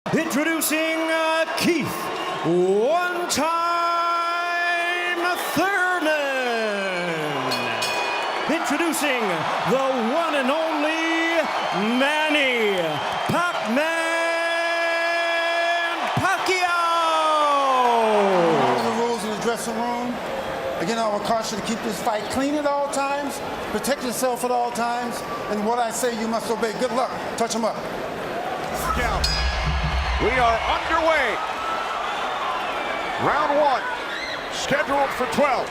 Introducing Keith One-Time Thurman. Introducing the one and only Manny Pacman Pacquiao. Follow the rules in the dressing room. Again, I will caution you to keep this fight clean at all times, protect yourself at all times, and what I say you must obey. Good luck. Touch them up. We are underway. Round one, scheduled for 12.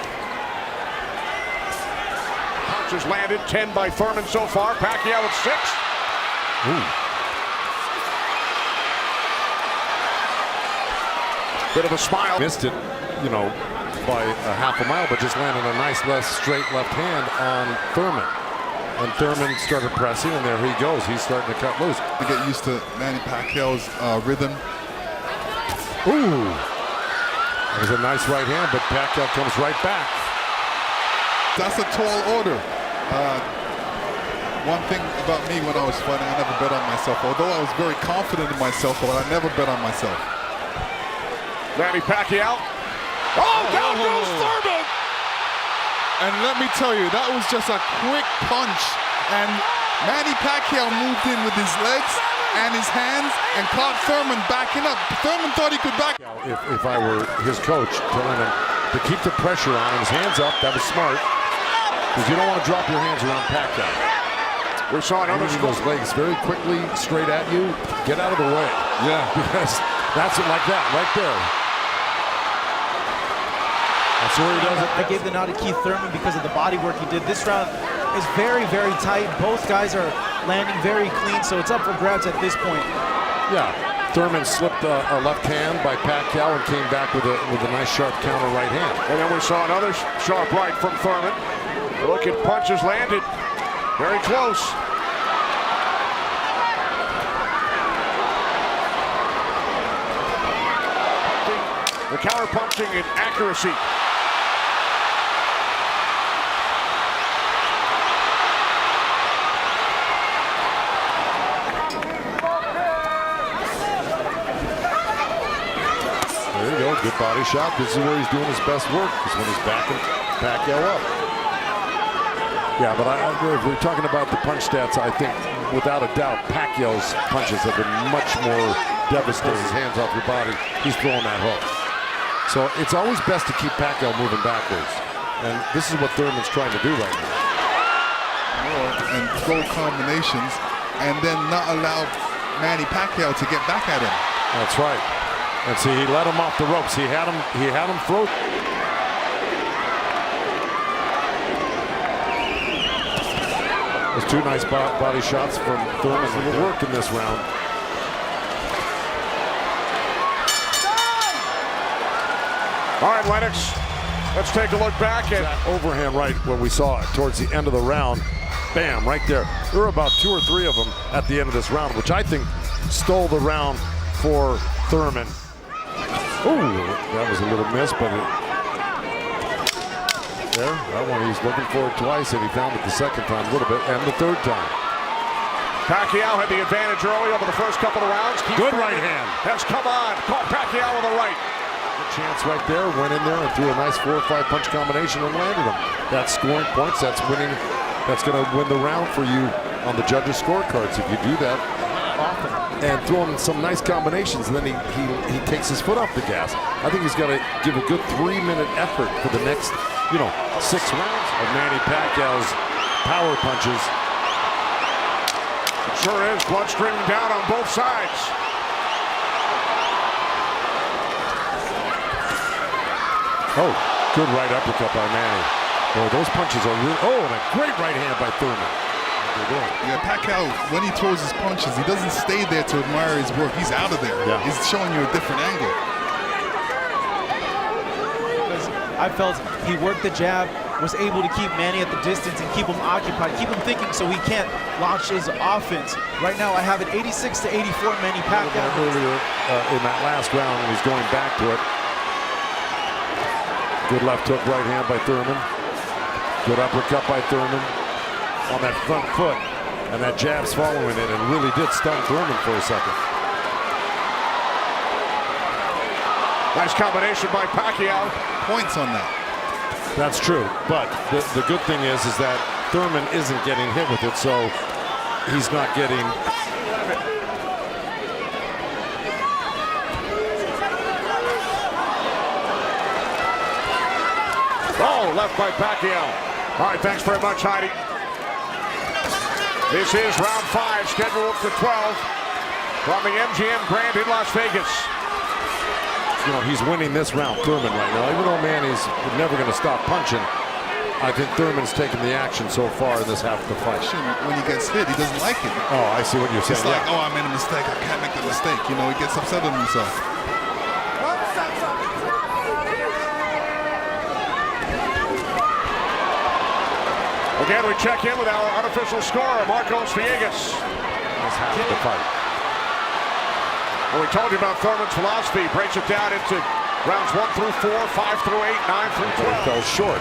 Punches landed, 10 by Thurman so far. Pacquiao at 6. Bit of a smile. Missed it, you know, by a half a mile, but just landed a nice straight left hand on Thurman. And Thurman started pressing, and there he goes. He's starting to cut loose. To get used to Manny Pacquiao's rhythm. Ooh, that was a nice right hand, but Pacquiao comes right back. That's a tall order. One thing about me when I was fighting, I never bet on myself. Although I was very confident in myself, but I never bet on myself. Manny Pacquiao. Oh, down goes Thurman! And let me tell you, that was just a quick punch. And Manny Pacquiao moved in with his legs and his hands and caught Thurman backing up. Thurman thought he could back. If I were his coach, telling him to keep the pressure on his hands up, that was smart. Because you don't want to drop your hands around Pacquiao. We saw another those legs very quickly straight at you. Get out of the way. Yeah. Because that's it, like that, right there. That's where he does it. I gave the nod to Keith Thurman because of the body work he did. This round is very, very tight. Both guys are landing very clean, so it's up for grabs at this point. Yeah, Thurman slipped a left hand by Pacquiao and came back with a nice sharp counter right hand. And then we saw another sharp right from Thurman. Look at punches landed. Very close. The counter punching and accuracy. There you go, good body shot. This is where he's doing his best work, is when he's backing Pacquiao up. Yeah, but if we're talking about the punch stats, I think without a doubt Pacquiao's punches have been much more devastating. His hands off your body, he's throwing that hook. So it's always best to keep Pacquiao moving backwards. And this is what Thurman's trying to do right now. And throw combinations and then not allow Manny Pacquiao to get back at him. That's right. And see, he let him off the ropes. He had him throw. There's two nice body shots from Thurman. It'll work in this round. All right, Lennox, let's take a look back at overhand right where we saw it towards the end of the round. Bam, right there. There were about 2 or 3 of them at the end of this round, which I think stole the round for Thurman. Ooh, that was a little miss, but there, that one he's looking for it twice, and he found it the second time a little bit, and the third time. Pacquiao had the advantage early over the first couple of rounds. Good right hand. Has come on. Caught Pacquiao with the right. Chance right there, went in there and threw a nice 4 or 5 punch combination and landed him. That's scoring points. That's winning. That's going to win the round for you on the judges' scorecards if you do that often. And throwing some nice combinations, and then he takes his foot off the gas. I think he's got to give a good 3-minute effort for the next, 6 rounds of Manny Pacquiao's power punches. It sure is. Blood streaming down on both sides. Oh, good right uppercut by Manny. Boy, those punches are real. Oh, and a great right hand by Thurman. Yeah, Pacquiao, when he throws his punches, he doesn't stay there to admire his work. He's out of there. Yeah. He's showing you a different angle. I felt he worked the jab, was able to keep Manny at the distance and keep him occupied, keep him thinking so he can't launch his offense. Right now, I have it 86 to 84 Manny Pacquiao. Earlier in that last round, when he's going back to it. Good left hook right hand by Thurman. Good uppercut by Thurman on that front foot. And that jab's following it and really did stun Thurman for a second. Nice combination by Pacquiao. Points on that. That's true, but the good thing is that Thurman isn't getting hit with it, so he's not getting. Oh, left by Pacquiao. All right, thanks very much, Heidi. This is round 5, scheduled for 12 from the MGM Grand in Las Vegas. You know, he's winning this round, Thurman, right now. Even though Manny's never going to stop punching, I think Thurman's taken the action so far in this half of the fight. When he gets hit, he doesn't like it. Oh, I see what you're saying. It's like, oh, I made a mistake. I can't make the mistake. You know, he gets upset with himself. Again, we check in with our unofficial scorer, Marcos Villegas. This half of the fight. Well, we told you about Thurman's philosophy. He breaks it down into rounds 1 through 4, 5 through 8, 9 through 12. He fell short.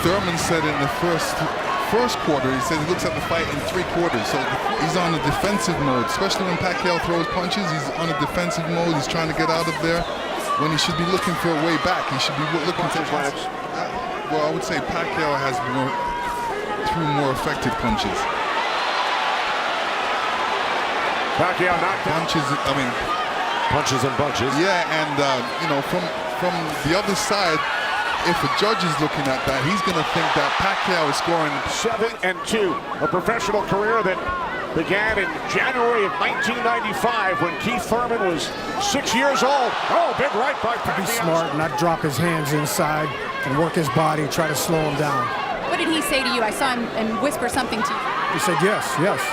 Thurman said in the first quarter, he said he looks at the fight in 3 quarters. So he's on a defensive mode, especially when Pacquiao throws punches. He's on a defensive mode. He's trying to get out of there when he should be looking for a way back. He should be looking to punches. Well, I would say Pacquiao has threw more effective punches. Pacquiao knocked down. Punches and bunches. Yeah, and you know, from the other side, if a judge is looking at that, he's going to think that Pacquiao is scoring 7-2, a professional career that began in January of 1995 when Keith Thurman was 6 years old. Oh, big right by Pacquiao. Be smart, not drop his hands inside and work his body, try to slow him down. What did he say to you? I saw him and whisper something to you. He said yes, yes.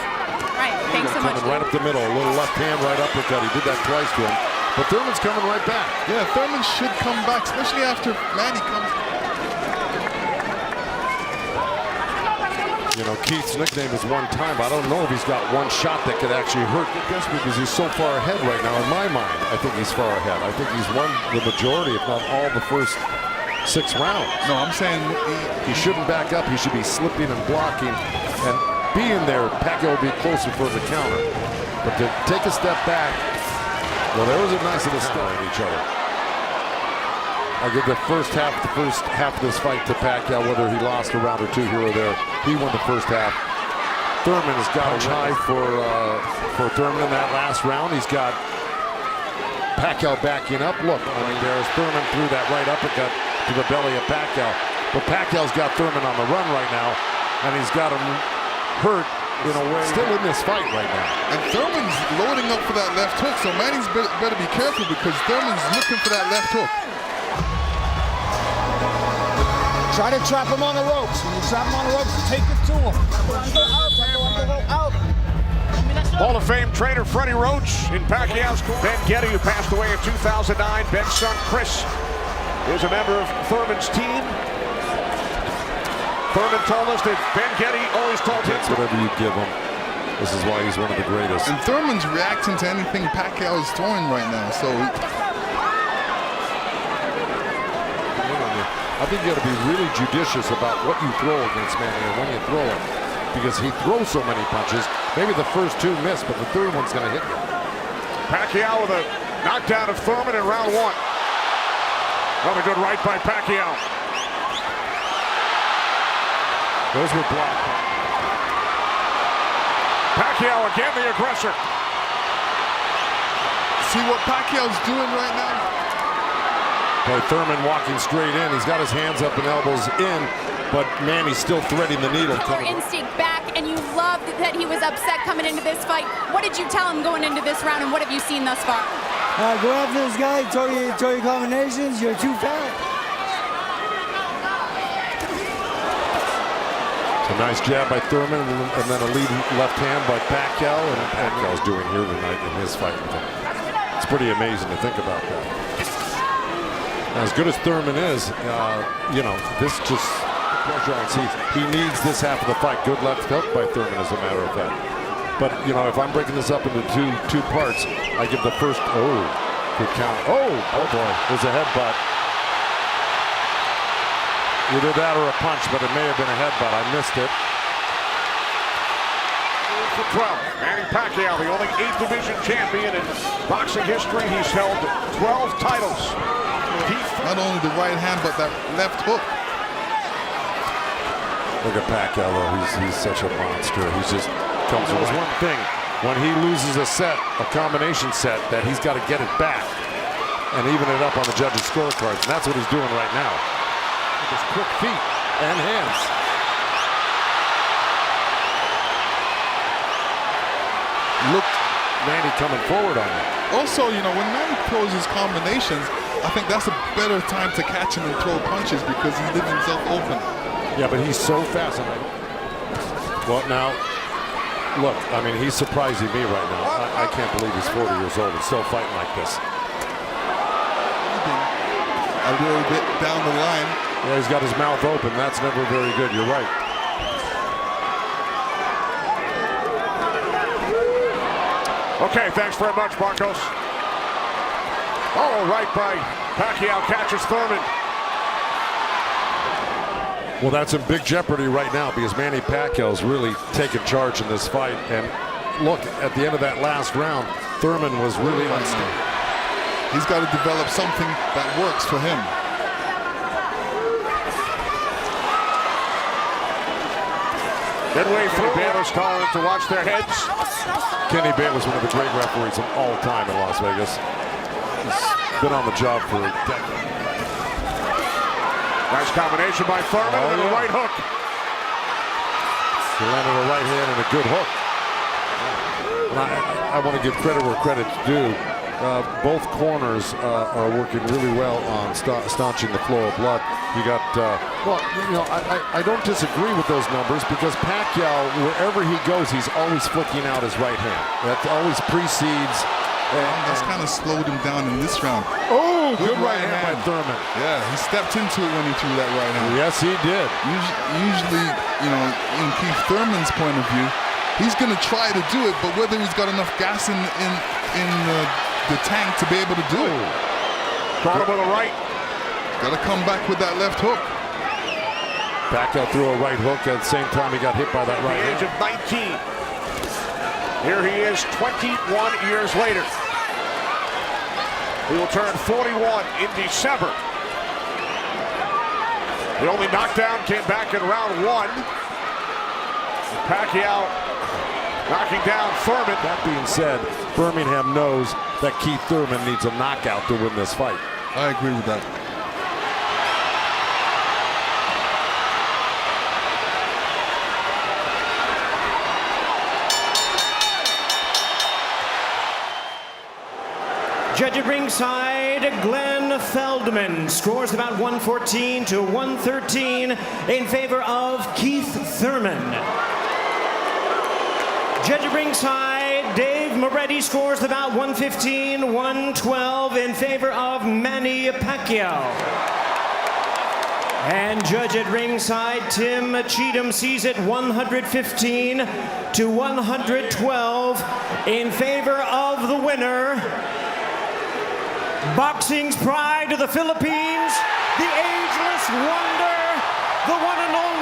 Right, thanks so much. Right up the middle, a little left hand, right uppercut. He did that twice to him. But Thurman's coming right back. Yeah, Thurman should come back, especially after Manny comes. You know, Keith's nickname is one time. I don't know if he's got one shot that could actually hurt this because he's so far ahead right now. In my mind, I think he's far ahead. I think he's won the majority, if not all, the first 6 rounds. No, I'm saying he shouldn't back up. He should be slipping and blocking and being there. Pacquiao will be closer for the counter. But to take a step back, well, there was a nice little step at each other. I'll give the first half of this fight to Pacquiao, whether he lost a round or 2 here or there. He won the first half. Thurman has got a high for Thurman in that last round. He's got Pacquiao backing up. Look, I mean, there's Thurman threw that right uppercut to the belly of Pacquiao. But Pacquiao's got Thurman on the run right now, and he's got him hurt in a way. Still in this fight right now. And Thurman's loading up for that left hook, so Manny's better be careful because Thurman's looking for that left hook. Try to trap him on the ropes. When you trap him on the ropes, take it to him. Out. Hall of Fame trainer Freddie Roach in Pacquiao's corner. Ben Getty, who passed away in 2009. Ben's son Chris is a member of Thurman's team. Thurman told us that Ben Getty always told him. Whatever you give him, this is why he's one of the greatest. And Thurman's reacting to anything Pacquiao is throwing right now, so. I think you got to be really judicious about what you throw against Manny and when you throw it, because he throws so many punches. Maybe the first 2 miss, but the third one's going to hit you. Pacquiao with a knockdown of Thurman in round 1. Another good right by Pacquiao. Those were blocked. Pacquiao again, the aggressor. See what Pacquiao's doing right now? Boy, Thurman walking straight in. He's got his hands up and elbows in, but Manny's still threading the needle. Your instinct back, and you loved that he was upset coming into this fight. What did you tell him going into this round, and what have you seen thus far? Go after this guy, throw your combinations, you're too fat. It's a nice jab by Thurman, and then a lead left hand by Pacquiao, and Pacquiao's doing here tonight in his fight with him. It's pretty amazing to think about that. As good as Thurman is, you know, this just pressure on Keith. He needs this half of the fight. Good left hook by Thurman, as a matter of fact. But, you know, if I'm breaking this up into two parts, I give the first, good count. Oh boy, there's a headbutt. Either that or a punch, but it may have been a headbutt. I missed it. for 12. Manny Pacquiao, the only 8th division champion in boxing history. He's held 12 titles. Not only the right hand, but that left hook. Look at Pacquiao, though. He's such a monster. He just comes with one thing. When he loses a set, a combination set, that he's got to get it back and even it up on the judges' scorecards. And that's what he's doing right now. With his quick feet and hands. Look, Manny coming forward on him. Also, you know, when Manny throws his combinations, I think that's a better time to catch him and throw punches because he leaves himself open. Yeah, but he's so fast. Well, now, look, I mean, he's surprising me right now. I can't believe he's 40 years old and still fighting like this. A little bit down the line. Yeah, he's got his mouth open. That's never very good. You're right. Okay, thanks very much, Marcos. Oh, right by Pacquiao, catches Thurman. Well, that's in big jeopardy right now because Manny Pacquiao's really taken charge in this fight. And look, at the end of that last round, Thurman was really unstable. He's got to develop something that works for him. Midway through, Bayless calling to watch their heads. Kenny Bayless, one of the great referees of all time in Las Vegas. He's been on the job for a decade. Nice combination by Thurman and a right hook. He landed a right hand and a good hook. And I want to give credit where credit's due. Both corners are working really well on staunching the flow of blood. You got, well, you know, I don't disagree with those numbers because Pacquiao, wherever he goes, he's always flicking out his right hand. That always precedes. That's kind of slowed him down in this round. Oh, good right hand by Thurman. Yeah, he stepped into it when he threw that right hand. Yes, he did. Usually, you know, in Keith Thurman's point of view, he's going to try to do it, but whether he's got enough gas in the tank to be able to do it. Caught him with a right. Got to come back with that left hook. Pacquiao threw a right hook at the same time he got hit by that right hand. At the age of 19. Here he is 21 years later. He will turn 41 in December. The only knockdown came back in round 1. Pacquiao knocking down Thurman. That being said, Birmingham knows that Keith Thurman needs a knockout to win this fight. I agree with that. Judge at ringside, Glenn Feldman scores about 114 to 113 in favor of Keith Thurman. Judge at ringside, Dave Moretti scores about 115, 112 in favor of Manny Pacquiao. And judge at ringside, Tim Cheatham sees it 115 to 112 in favor of the winner. Boxing's pride of the Philippines, the ageless wonder, the one and only